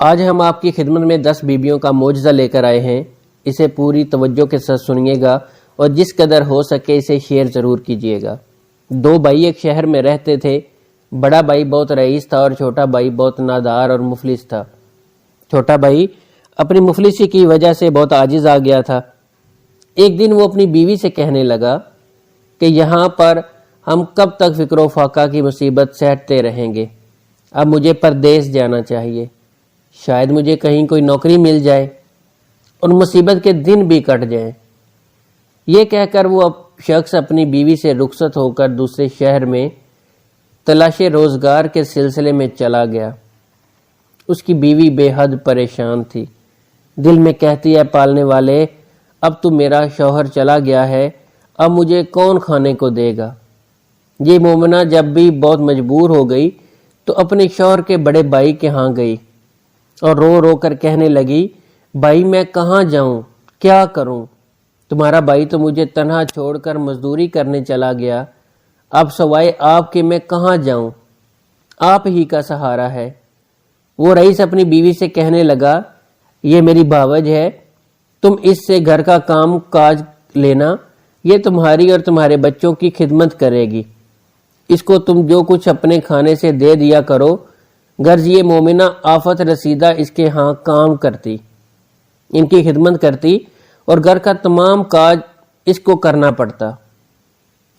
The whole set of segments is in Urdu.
آج ہم آپ کی خدمت میں 10 بیویوں کا معجزہ لے کر آئے ہیں۔ اسے پوری توجہ کے ساتھ سنیے گا اور جس قدر ہو سکے اسے شیئر ضرور کیجیے گا۔ 2 بھائی ایک شہر میں رہتے تھے۔ بڑا بھائی بہت رئیس تھا اور چھوٹا بھائی بہت نادار اور مفلس تھا۔ چھوٹا بھائی اپنی مفلسی کی وجہ سے بہت عاجز آ گیا تھا۔ ایک دن وہ اپنی بیوی سے کہنے لگا کہ یہاں پر ہم کب تک فکر و فاقہ کی مصیبت سہتے رہیں گے؟ اب مجھے پردیس جانا چاہیے، شاید مجھے کہیں کوئی نوکری مل جائے اور مصیبت کے دن بھی کٹ جائیں۔ یہ کہہ کر وہ شخص اپنی بیوی سے رخصت ہو کر دوسرے شہر میں تلاش روزگار کے سلسلے میں چلا گیا۔ اس کی بیوی بے حد پریشان تھی، دل میں کہتی ہے پالنے والے، اب تو میرا شوہر چلا گیا ہے، اب مجھے کون کھانے کو دے گا؟ یہ مومنہ جب بھی بہت مجبور ہو گئی تو اپنے شوہر کے بڑے بھائی کے ہاں گئی اور رو رو کر کہنے لگی، بھائی میں کہاں جاؤں، کیا کروں؟ تمہارا بھائی تو مجھے تنہا چھوڑ کر مزدوری کرنے چلا گیا، اب سوائے آپ کے میں کہاں جاؤں؟ آپ ہی کا سہارا ہے۔ وہ رئیس اپنی بیوی سے کہنے لگا، یہ میری بھاوج ہے، تم اس سے گھر کا کام کاج لینا، یہ تمہاری اور تمہارے بچوں کی خدمت کرے گی، اس کو تم جو کچھ اپنے کھانے سے دے دیا کرو۔ غرض یہ مومنہ آفت رسیدہ اس کے ہاں کام کرتی، ان کی خدمت کرتی اور گھر کا تمام کاج اس کو کرنا پڑتا۔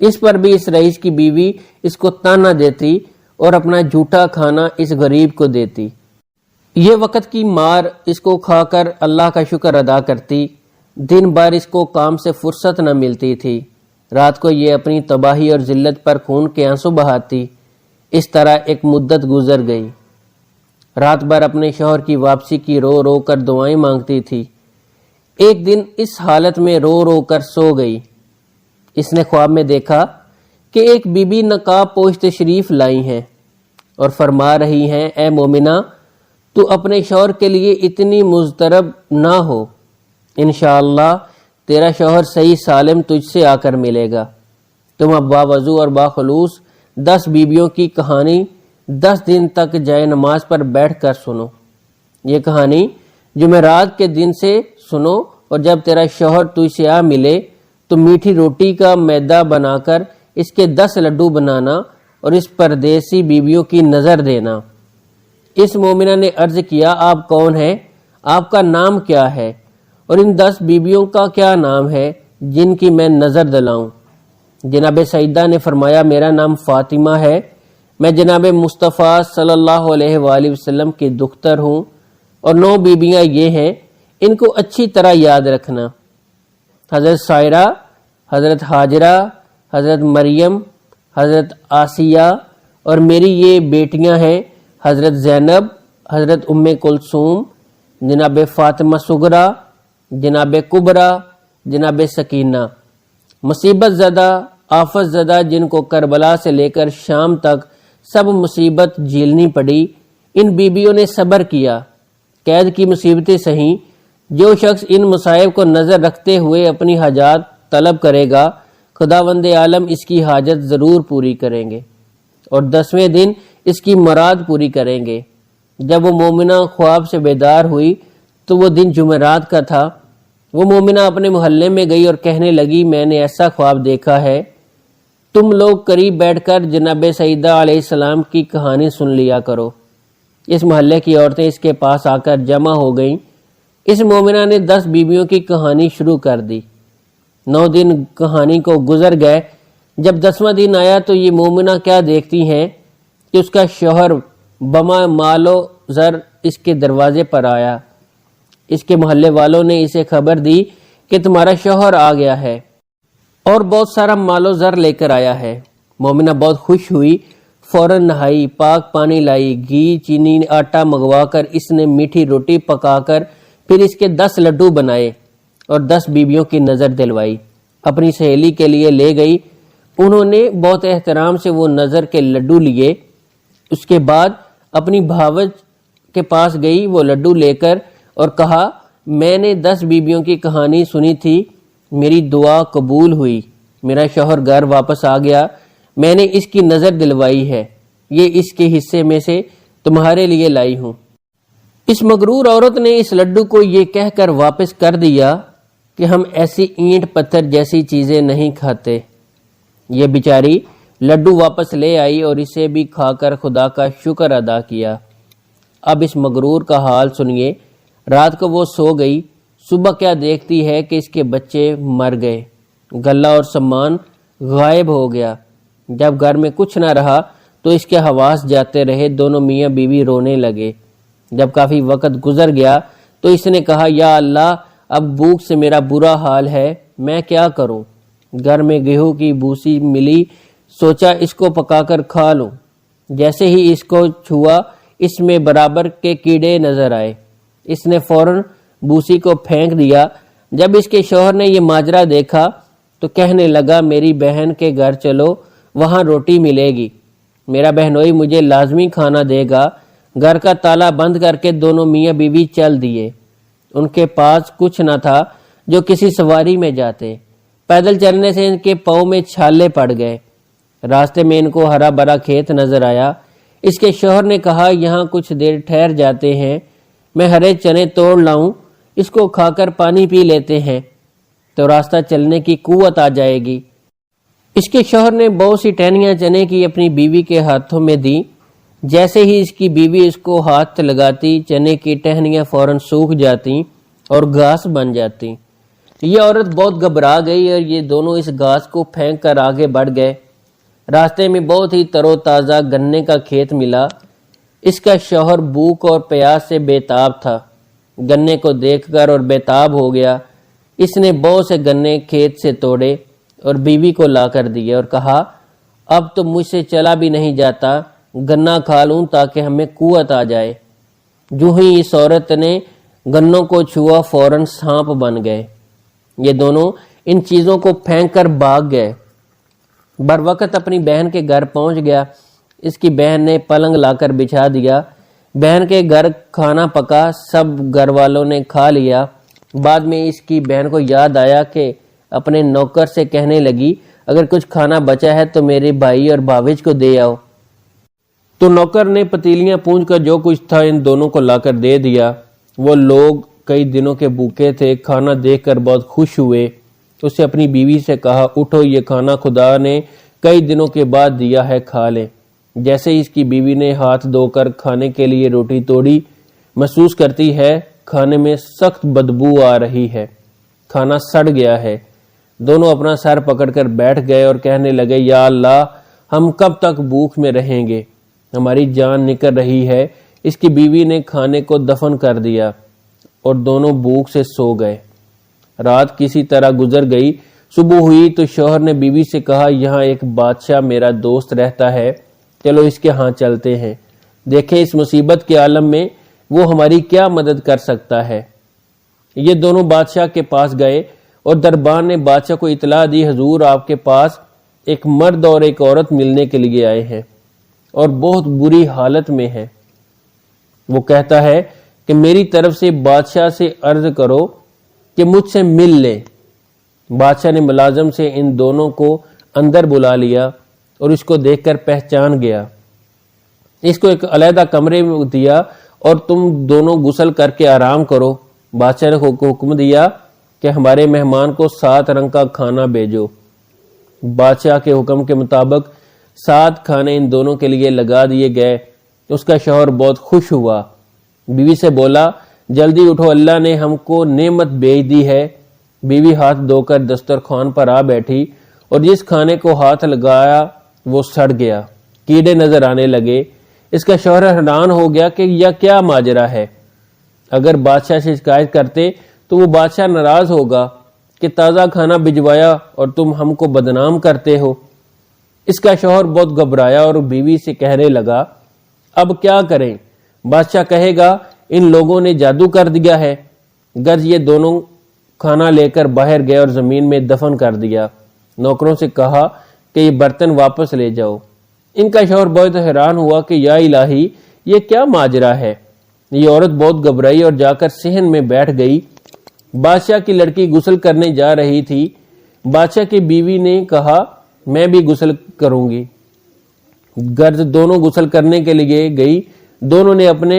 اس پر بھی اس رئیس کی بیوی اس کو تانا دیتی اور اپنا جھوٹا کھانا اس غریب کو دیتی۔ یہ وقت کی مار اس کو کھا کر اللہ کا شکر ادا کرتی۔ دن بھر اس کو کام سے فرصت نہ ملتی تھی، رات کو یہ اپنی تباہی اور ذلت پر خون کے آنسو بہاتی۔ اس طرح ایک مدت گزر گئی۔ رات بھر اپنے شوہر کی واپسی کی رو رو کر دعائیں مانگتی تھی۔ ایک دن اس حالت میں رو رو کر سو گئی۔ اس نے خواب میں دیکھا کہ ایک بی بی نقاب پوش تشریف لائی ہیں اور فرما رہی ہیں، اے مومنہ، تو اپنے شوہر کے لیے اتنی مضطرب نہ ہو، انشاءاللہ تیرا شوہر صحیح سالم تجھ سے آ کر ملے گا۔ تم اب باوضو اور باخلوص 10 بیویوں کی کہانی 10 دن تک جائے نماز پر بیٹھ کر سنو۔ یہ کہانی جمعرات کے دن سے سنو اور جب تیرا شوہر تجھ سے آ ملے تو میٹھی روٹی کا میدہ بنا کر اس کے 10 لڈو بنانا اور اس پردیسی بیویوں کی نظر دینا۔ اس مومنہ نے عرض کیا، آپ کون ہیں؟ آپ کا نام کیا ہے؟ اور ان 10 بیویوں کا کیا نام ہے جن کی میں نظر دلاؤں؟ جناب سیدہ نے فرمایا، میرا نام فاطمہ ہے، میں جناب مصطفیٰ صلی اللہ علیہ وآلہ وسلم کی دختر ہوں، اور 9 بیویاں یہ ہیں، ان کو اچھی طرح یاد رکھنا، حضرت سائرہ، حضرت ہاجرہ، حضرت مریم، حضرت آسیہ، اور میری یہ بیٹیاں ہیں حضرت زینب، حضرت ام کلثوم، جناب فاطمہ صغریٰ، جناب کبریٰ، جناب سکینہ۔ مصیبت زدہ، آفت زدہ جن کو کربلا سے لے کر شام تک سب مصیبت جھیلنی پڑی، ان بیبیوں نے صبر کیا، قید کی مصیبتیں سہیں۔ جو شخص ان مصائب کو نظر رکھتے ہوئے اپنی حاجات طلب کرے گا، خداوند عالم اس کی حاجت ضرور پوری کریں گے اور 10ویں دن اس کی مراد پوری کریں گے۔ جب وہ مومنہ خواب سے بیدار ہوئی تو وہ دن جمعرات کا تھا۔ وہ مومنہ اپنے محلے میں گئی اور کہنے لگی، میں نے ایسا خواب دیکھا ہے، تم لوگ قریب بیٹھ کر جناب سیدہ علیہ السلام کی کہانی سن لیا کرو۔ اس محلے کی عورتیں اس کے پاس آ کر جمع ہو گئیں۔ اس مومنہ نے 10 بیویوں کی کہانی شروع کر دی۔ 9 دن کہانی کو گزر گئے۔ جب 10واں دن آیا تو یہ مومنہ کیا دیکھتی ہیں کہ اس کا شوہر بما مال و زر اس کے دروازے پر آیا۔ اس کے محلے والوں نے اسے خبر دی کہ تمہارا شوہر آ گیا ہے اور بہت سارا مال و زر لے کر آیا ہے۔ مومنہ بہت خوش ہوئی، فوراً نہائی، پاک پانی لائی، گھی، چینی، آٹا منگوا کر اس نے میٹھی روٹی پکا کر پھر اس کے 10 لڈو بنائے اور 10 بیویوں کی نظر دلوائی، اپنی سہیلی کے لیے لے گئی۔ انہوں نے بہت احترام سے وہ نظر کے لڈو لیے۔ اس کے بعد اپنی بھاوج کے پاس گئی، وہ لڈو لے کر اور کہا، میں نے 10 بیویوں کی کہانی سنی تھی، میری دعا قبول ہوئی، میرا شوہر گھر واپس آ گیا، میں نے اس کی نظر دلوائی ہے، یہ اس کے حصے میں سے تمہارے لیے لائی ہوں۔ اس مغرور عورت نے اس لڈو کو یہ کہہ کر واپس کر دیا کہ ہم ایسی اینٹ پتھر جیسی چیزیں نہیں کھاتے۔ یہ بیچاری لڈو واپس لے آئی اور اسے بھی کھا کر خدا کا شکر ادا کیا۔ اب اس مغرور کا حال سنیے۔ رات کو وہ سو گئی، صبح کیا دیکھتی ہے کہ اس کے بچے مر گئے، غلہ اور سامان غائب ہو گیا۔ جب گھر میں کچھ نہ رہا تو اس کے حواس جاتے رہے، دونوں میاں بیوی رونے لگے۔ جب کافی وقت گزر گیا تو اس نے کہا، یا اللہ، اب بھوک سے میرا برا حال ہے، میں کیا کروں؟ گھر میں گیہوں کی بھوسی ملی، سوچا اس کو پکا کر کھا لوں۔ جیسے ہی اس کو چھوا، اس میں برابر کے کیڑے نظر آئے۔ اس نے فوراً بھوسی کو پھینک دیا۔ جب اس کے شوہر نے یہ ماجرا دیکھا تو کہنے لگا، میری بہن کے گھر چلو، وہاں روٹی ملے گی، میرا بہنوئی مجھے لازمی کھانا دے گا۔ گھر کا تالا بند کر کے دونوں میاں بیوی چل دیے۔ ان کے پاس کچھ نہ تھا جو کسی سواری میں جاتے۔ پیدل چلنے سے ان کے پاؤں میں چھالے پڑ گئے۔ راستے میں ان کو ہرا بھرا کھیت نظر آیا۔ اس کے شوہر نے کہا، یہاں کچھ دیر ٹھہر جاتے ہیں، میں ہرے چنے توڑ لاؤں، اس کو کھا کر پانی پی لیتے ہیں تو راستہ چلنے کی قوت آ جائے گی۔ اس کے شوہر نے بہت سی ٹہنیاں چنے کی اپنی بیوی کے ہاتھوں میں دی۔ جیسے ہی اس کی بیوی اس کو ہاتھ لگاتی، چنے کی ٹہنیاں فوراً سوکھ جاتی اور گھاس بن جاتی۔ یہ عورت بہت گھبرا گئی اور یہ دونوں اس گھاس کو پھینک کر آگے بڑھ گئے۔ راستے میں بہت ہی تر و تازہ گنے کا کھیت ملا۔ اس کا شوہر بھوک اور پیاس سے بے تاب تھا۔ گنے کو دیکھ کر اور بے تاب ہو گیا۔ اس نے بہت سے گنے کھیت سے توڑے اور بیوی کو لا کر دیے اور کہا، اب تو مجھ سے چلا بھی نہیں جاتا، گنا کھا لوں تاکہ ہمیں قوت آ جائے۔ جو ہی اس عورت نے گنوں کو چھوا، فوراً سانپ بن گئے۔ یہ دونوں ان چیزوں کو پھینک کر بھاگ گئے۔ بر وقت اپنی بہن کے گھر پہنچ گیا۔ اس کی بہن نے پلنگ لا کر بچھا دیا۔ بہن کے گھر کھانا پکا، سب گھر والوں نے کھا لیا۔ بعد میں اس کی بہن کو یاد آیا کہ اپنے نوکر سے کہنے لگی، اگر کچھ کھانا بچا ہے تو میرے بھائی اور بھاوج کو دے آؤ۔ تو نوکر نے پتیلیاں پونجھ کر جو کچھ تھا ان دونوں کو لا کر دے دیا۔ وہ لوگ کئی دنوں کے بھوکے تھے، کھانا دیکھ کر بہت خوش ہوئے۔ اس نے اپنی بیوی سے کہا، اٹھو، یہ کھانا خدا نے کئی دنوں کے بعد دیا ہے، کھا لیں۔ جیسے ہی اس کی بیوی نے ہاتھ دھو کر کھانے کے لیے روٹی توڑی، محسوس کرتی ہے کھانے میں سخت بدبو آ رہی ہے، کھانا سڑ گیا ہے۔ دونوں اپنا سر پکڑ کر بیٹھ گئے اور کہنے لگے، یا اللہ، ہم کب تک بھوک میں رہیں گے، ہماری جان نکل رہی ہے۔ اس کی بیوی نے کھانے کو دفن کر دیا اور دونوں بھوک سے سو گئے۔ رات کسی طرح گزر گئی۔ صبح ہوئی تو شوہر نے بیوی سے کہا، یہاں ایک بادشاہ میرا دوست رہتا ہے، چلو اس کے ہاں چلتے ہیں، دیکھیں اس مصیبت کے عالم میں وہ ہماری کیا مدد کر سکتا ہے۔ یہ دونوں بادشاہ کے پاس گئے اور دربان نے بادشاہ کو اطلاع دی، حضور، آپ کے پاس ایک مرد اور ایک عورت ملنے کے لیے آئے ہیں اور بہت بری حالت میں ہے۔ وہ کہتا ہے کہ میری طرف سے بادشاہ سے عرض کرو کہ مجھ سے مل لے۔ بادشاہ نے ملازم سے ان دونوں کو اندر بلا لیا اور اس کو دیکھ کر پہچان گیا۔ اس کو ایک علیحدہ کمرے میں دیا اور تم دونوں غسل کر کے آرام کرو۔ بادشاہ نے حکم دیا کہ ہمارے مہمان کو 7 رنگ کا کھانا بھیجو۔ بادشاہ کے حکم کے مطابق 7 کھانے ان دونوں کے لیے لگا دیے گئے۔ اس کا شوہر بہت خوش ہوا، بیوی سے بولا، جلدی اٹھو، اللہ نے ہم کو نعمت بھیج دی ہے۔ بیوی ہاتھ دھو کر دسترخوان پر آ بیٹھی اور جس کھانے کو ہاتھ لگایا وہ سڑ گیا، کیڑے نظر آنے لگے۔ اس کا شوہر حیران ہو گیا کہ یہ کیا ماجرا ہے۔ اگر بادشاہ سے شکایت کرتے تو وہ بادشاہ ناراض ہوگا کہ تازہ کھانا بھجوایا اور تم ہم کو بدنام کرتے ہو۔ اس کا شوہر بہت گھبرایا اور بیوی سے کہنے لگا، اب کیا کریں؟ بادشاہ کہے گا ان لوگوں نے جادو کر دیا ہے۔ غرض یہ دونوں کھانا لے کر باہر گئے اور زمین میں دفن کر دیا۔ نوکروں سے کہا کہ یہ برتن واپس لے جاؤ۔ ان کا شوہر بہت حیران ہوا کہ یا الہی، یہ کیا ماجرا ہے۔ یہ عورت بہت گھبرائی اور جا کر صحن میں بیٹھ گئی۔ بادشاہ کی لڑکی غسل کرنے جا رہی تھی۔ بادشاہ کی بیوی نے کہا، میں بھی غسل کروں گی۔ غرض دونوں غسل کرنے کے لیے گئی۔ دونوں نے اپنے